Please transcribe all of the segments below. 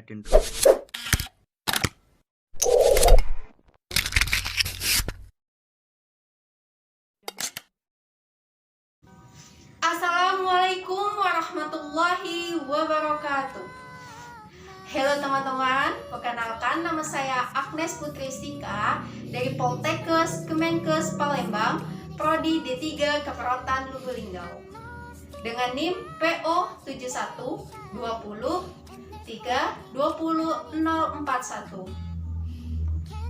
Raden. Assalamualaikum warahmatullahi wabarakatuh. Halo teman-teman, perkenalkan nama saya Agnes Putri Stika dari Poltekkes Kemenkes Palembang, Prodi D3 Keperawatan Lubuk-Linggau dengan NIM PO 7120320041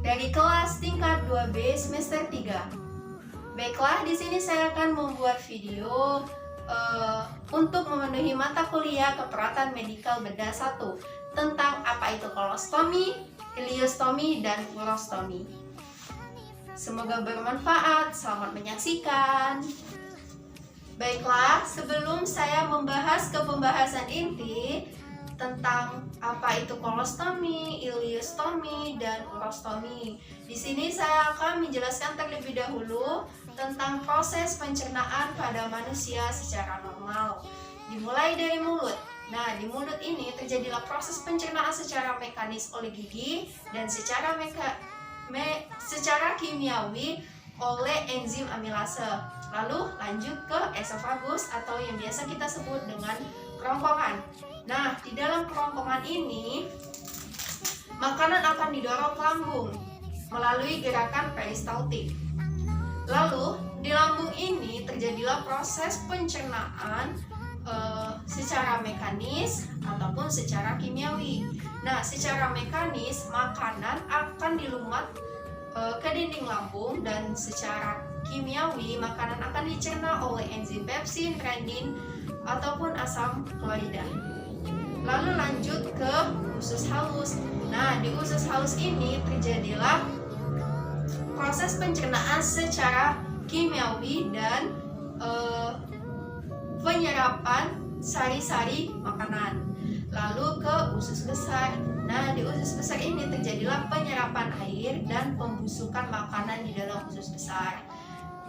dari kelas tingkat 2B semester 3. Baiklah, di sini saya akan membuat video untuk memenuhi mata kuliah keperawatan medikal bedah 1 tentang apa itu kolostomi, iliostomi, dan urostomi. Semoga bermanfaat, selamat menyaksikan. Baiklah, sebelum saya membahas ke pembahasan inti tentang apa itu kolostomi, iliostomi, dan urostomi, di sini saya akan menjelaskan terlebih dahulu tentang proses pencernaan pada manusia secara normal. Dimulai dari mulut. Nah, di mulut ini terjadilah proses pencernaan secara mekanis oleh gigi dan secara kimiawi oleh enzim amilase. Lalu lanjut ke esofagus atau yang biasa kita sebut dengan kerongkongan. Nah, di dalam kerongkongan ini makanan akan didorong ke lambung melalui gerakan peristaltik. Lalu di lambung ini terjadilah proses pencernaan secara mekanis ataupun secara kimiawi. Nah, secara mekanis makanan akan dilumat ke dinding lambung dan secara kimiawi makanan akan dicerna oleh enzim pepsin, renin ataupun asam klorida. Lalu lanjut ke usus halus. Nah, di usus halus ini terjadilah proses pencernaan secara kimiawi dan penyerapan sari-sari makanan. Lalu ke usus besar. Nah, di usus besar ini terjadilah penyerapan air dan pembusukan makanan di dalam usus besar.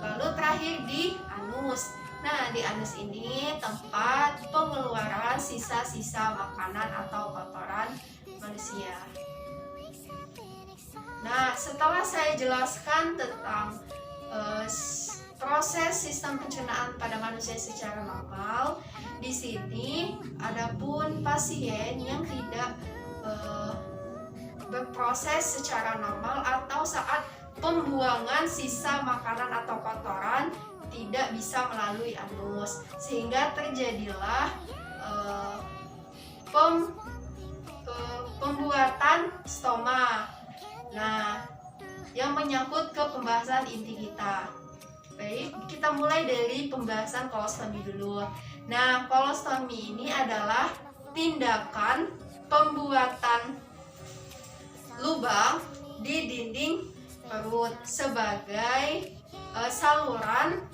Lalu terakhir di anus. Nah, di anus ini tempat pengeluaran sisa-sisa makanan atau kotoran manusia. Nah, setelah saya jelaskan tentang proses sistem pencernaan pada manusia secara normal, di sini adapun pasien yang tidak berproses secara normal atau saat pembuangan sisa makanan atau kotoran tidak bisa melalui anus, sehingga terjadilah pembuatan stoma. Nah, yang menyangkut ke pembahasan inti kita. Baik, kita mulai dari pembahasan kolostomi dulu. Nah, kolostomi ini adalah tindakan pembuatan lubang di dinding perut sebagai saluran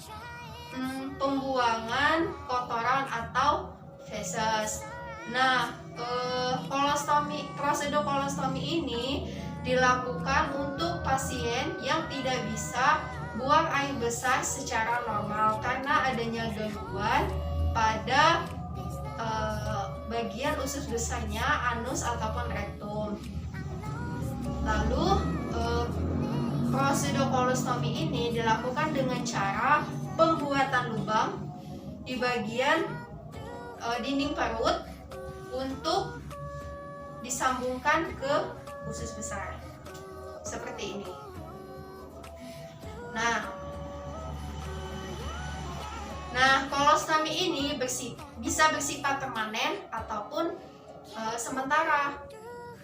pembuangan kotoran atau feses. Nah, prosedur kolostomi ini dilakukan untuk pasien yang tidak bisa buang air besar secara normal karena adanya gangguan pada bagian usus besarnya, anus ataupun rektum. Lalu prosedur kolostomi ini dilakukan dengan cara pembuatan lubang di bagian dinding perut untuk disambungkan ke usus besar seperti ini. Nah, kolostomi ini bisa bersifat permanen ataupun sementara.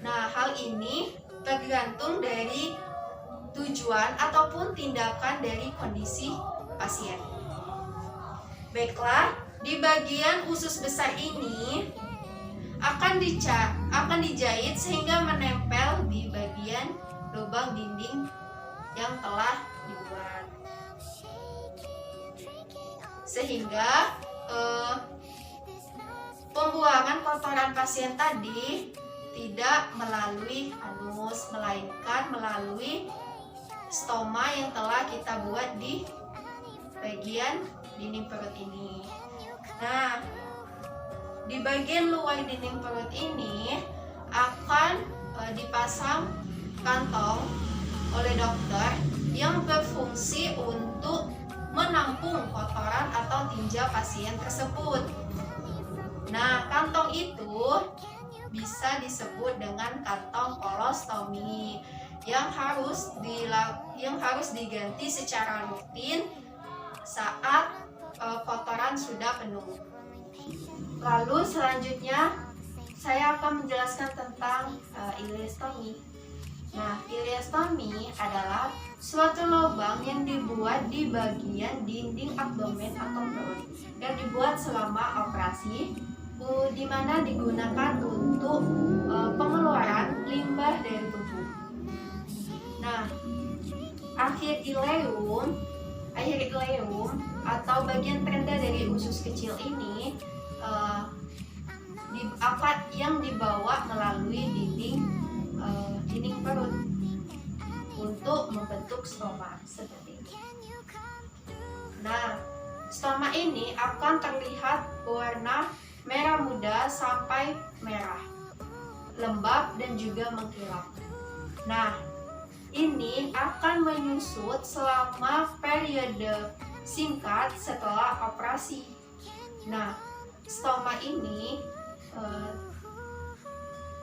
Nah, hal ini tergantung dari tujuan ataupun tindakan dari kondisi pasien. Baiklah, di bagian usus besar ini akan dijahit sehingga menempel di bagian lubang dinding yang telah dibuat, sehingga pembuangan kotoran pasien tadi tidak melalui anus, melainkan melalui stoma yang telah kita buat di bagian dinding perut ini. Nah, di bagian luar dinding perut ini kantong oleh dokter yang berfungsi untuk menampung kotoran atau tinja pasien tersebut. Nah, kantong itu bisa disebut dengan kantong kolostomi yang harus diganti secara rutin saat kotoran sudah penuh. Lalu selanjutnya saya akan menjelaskan tentang ileostomi. Nah, ileostomi adalah suatu lubang yang dibuat di bagian dinding abdomen atau perut yang dibuat selama operasi, di mana digunakan untuk pengeluaran limbah dari tubuh. Nah, akhir ileum atau bagian terendah dari usus kecil ini yang dibawa melalui dinding perut untuk membentuk stoma seperti ini. Nah, stoma ini akan terlihat berwarna merah muda sampai merah, lembab dan juga mengkilap. Nah, ini akan menyusut selama periode singkat setelah operasi. Nah, stoma ini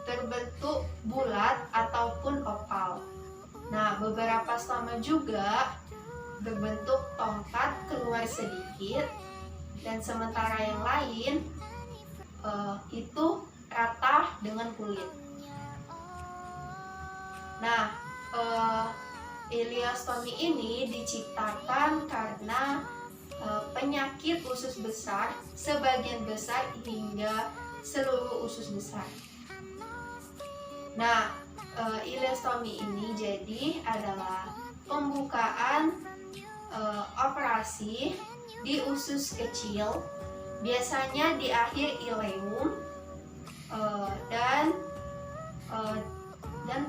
terbentuk bulat ataupun oval. Nah, beberapa stoma juga berbentuk tongkat keluar sedikit, dan sementara yang lain itu rata dengan kulit. Nah, ileostomi ini diciptakan karena penyakit usus besar, sebagian besar hingga seluruh usus besar. Nah, ileostomi ini jadi adalah pembukaan operasi di usus kecil, biasanya di akhir ileum, dan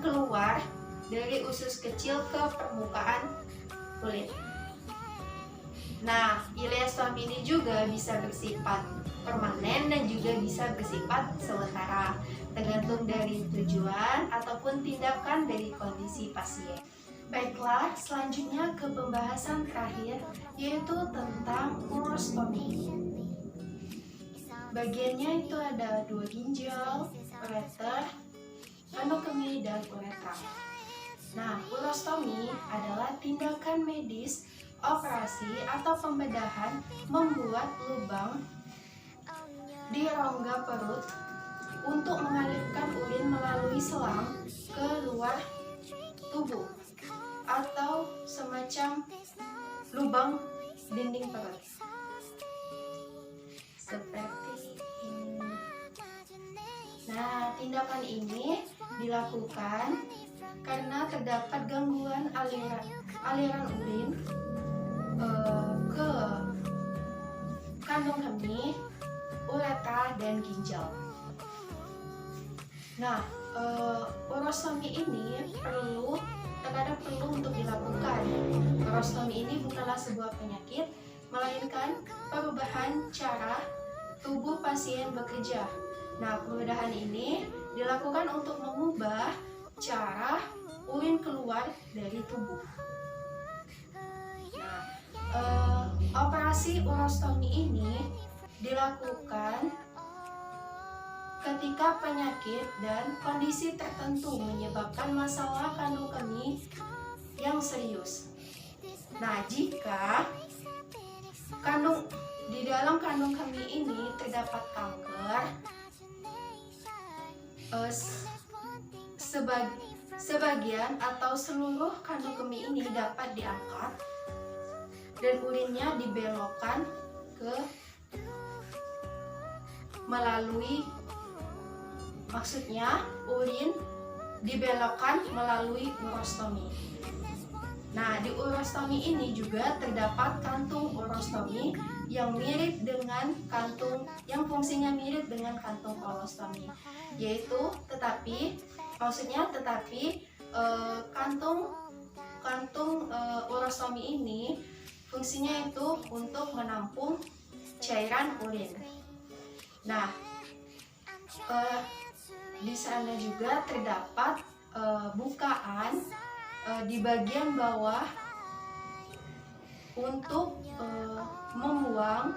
keluar dari usus kecil ke permukaan kulit. Nah, ileostomi ini juga bisa bersifat permanen dan juga bisa bersifat sementara, tergantung dari tujuan ataupun tindakan dari kondisi pasien. Baiklah, selanjutnya ke pembahasan terakhir, yaitu tentang urostomi. Bagiannya itu ada 2 ginjal, ureter, kandung kemih, dan uretra. Nah, urostomi adalah tindakan medis, operasi atau pembedahan membuat lubang di rongga perut untuk mengalirkan urin melalui selang ke luar tubuh atau semacam lubang dinding perut seperti ini. Nah, tindakan ini dilakukan karena terdapat gangguan aliran urin ke kandung kemih, uretra, dan ginjal. Nah, urostomi ini terkadang perlu untuk dilakukan. Urostomi ini bukanlah sebuah penyakit, melainkan perubahan cara tubuh pasien bekerja. Nah, perubahan ini dilakukan untuk mengubah cara urin keluar dari tubuh. Nah, operasi urostomi ini dilakukan ketika penyakit dan kondisi tertentu menyebabkan masalah kandung kemih yang serius. Nah, jika di dalam kandung kemih ini terdapat kanker, sebagian atau seluruh kandung kemih ini dapat diangkat dan urinnya dibelokkan urin dibelokkan melalui urostomi. Nah, di urostomi ini juga terdapat kantung urostomi yang fungsinya mirip dengan kantung kolostomi, tetapi kantung urostomi ini fungsinya itu untuk menampung cairan urin. Nah, di sana juga terdapat bukaan di bagian bawah untuk membuang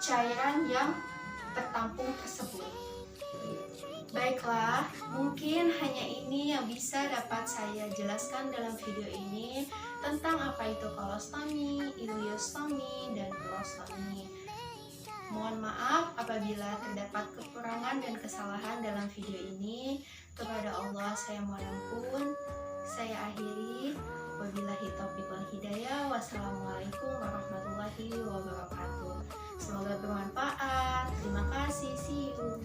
cairan yang tertampung tersebut. Baiklah, mungkin hanya ini yang bisa dapat saya jelaskan dalam video ini tentang apa itu kolostomi, ileostomi, dan urostomi. Mohon maaf apabila terdapat kekurangan dan kesalahan dalam video ini. Kepada Allah saya mohon ampun. Saya akhiri. Wabillahi taufiq wal hidayah. Wassalamualaikum warahmatullahi wabarakatuh. Semoga bermanfaat. Terima kasih. See you.